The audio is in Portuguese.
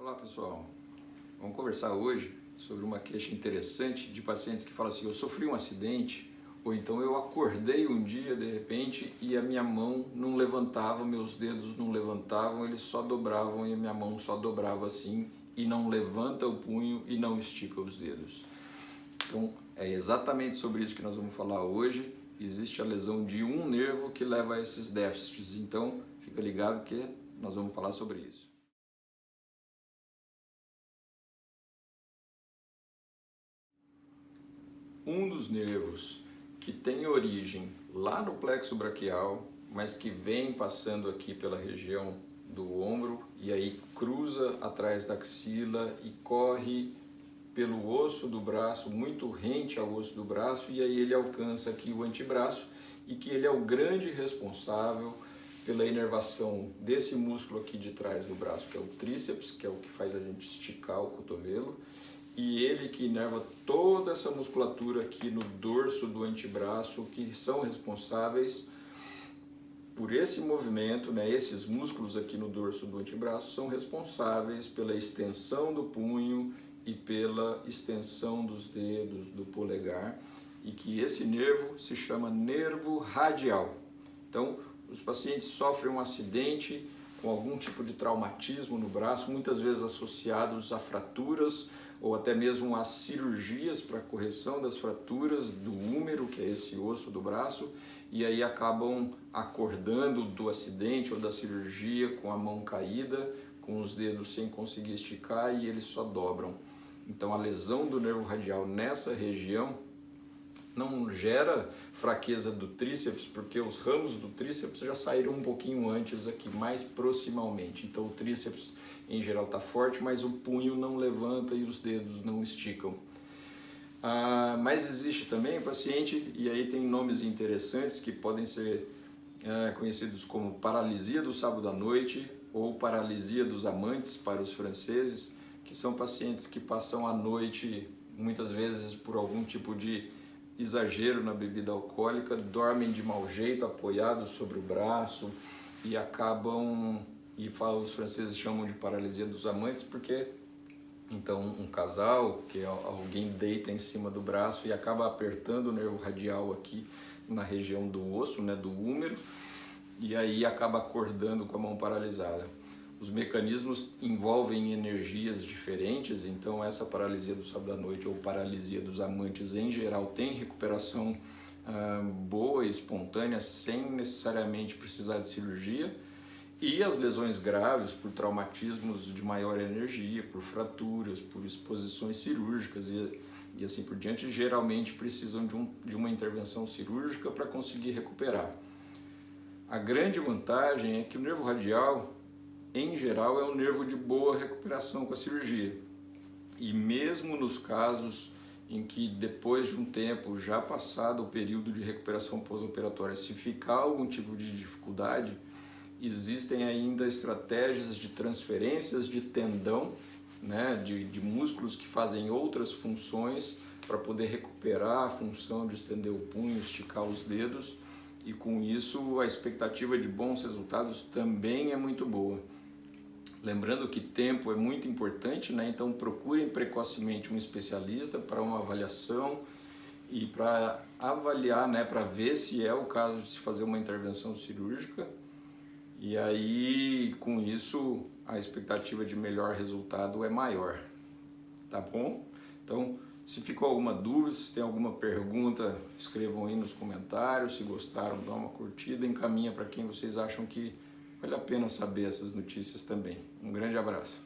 Olá pessoal, vamos conversar hoje sobre uma queixa interessante de pacientes que falam assim: eu sofri um acidente, ou então eu acordei um dia de repente e a minha mão não levantava, meus dedos não levantavam, eles só dobravam e a minha mão só dobrava assim e não levanta o punho e não estica os dedos. Então é exatamente sobre isso que nós vamos falar hoje. Existe a lesão de um nervo que leva a esses déficits, então fica ligado que nós vamos falar sobre isso. Um dos nervos que tem origem lá no plexo braquial, mas que vem passando aqui pela região do ombro e aí cruza atrás da axila e corre pelo osso do braço, muito rente ao osso do braço, e aí ele alcança aqui o antebraço, e que ele é o grande responsável pela inervação desse músculo aqui de trás do braço, que é o tríceps, que é o que faz a gente esticar o cotovelo, e ele que inerva toda essa musculatura aqui no dorso do antebraço, que são responsáveis por esse movimento, né? Esses músculos aqui no dorso do antebraço são responsáveis pela extensão do punho e pela extensão dos dedos do polegar, e que esse nervo se chama nervo radial. Então, os pacientes sofrem um acidente com algum tipo de traumatismo no braço, muitas vezes associados a fraturas ou até mesmo a cirurgias para correção das fraturas do húmero, que é esse osso do braço, e aí acabam acordando do acidente ou da cirurgia com a mão caída, com os dedos sem conseguir esticar e eles só dobram. Então a lesão do nervo radial nessa região não gera fraqueza do tríceps, porque os ramos do tríceps já saíram um pouquinho antes aqui, mais proximamente. Então o tríceps em geral está forte, mas o punho não levanta e os dedos não esticam. Mas existe também o paciente, e aí tem nomes interessantes que podem ser conhecidos como paralisia do sábado à noite ou paralisia dos amantes para os franceses, que são pacientes que passam a noite muitas vezes por algum tipo de exagero na bebida alcoólica, dormem de mau jeito, apoiados sobre o braço e acabam, os franceses chamam de paralisia dos amantes, porque então um casal, que alguém deita em cima do braço e acaba apertando o nervo radial aqui na região do osso, né, do húmero, e aí acaba acordando com a mão paralisada. Os mecanismos envolvem energias diferentes, então essa paralisia do sábado à noite ou paralisia dos amantes em geral tem recuperação boa e espontânea sem necessariamente precisar de cirurgia, e as lesões graves por traumatismos de maior energia, por fraturas, por exposições cirúrgicas e assim por diante, geralmente precisam de uma intervenção cirúrgica para conseguir recuperar. A grande vantagem é que o nervo radial, em geral, é um nervo de boa recuperação com a cirurgia. E mesmo nos casos em que depois de um tempo, já passado o período de recuperação pós-operatória, se ficar algum tipo de dificuldade, existem ainda estratégias de transferências de tendão, né, de músculos que fazem outras funções para poder recuperar a função de estender o punho, esticar os dedos, e com isso a expectativa de bons resultados também é muito boa. Lembrando que tempo é muito importante, né? Então procurem precocemente um especialista para uma avaliação e para avaliar, né, para ver se é o caso de se fazer uma intervenção cirúrgica. E aí, com isso, a expectativa de melhor resultado é maior, tá bom? Então, se ficou alguma dúvida, se tem alguma pergunta, escrevam aí nos comentários. Se gostaram, dá uma curtida, encaminha para quem vocês acham que vale a pena saber essas notícias também. Um grande abraço.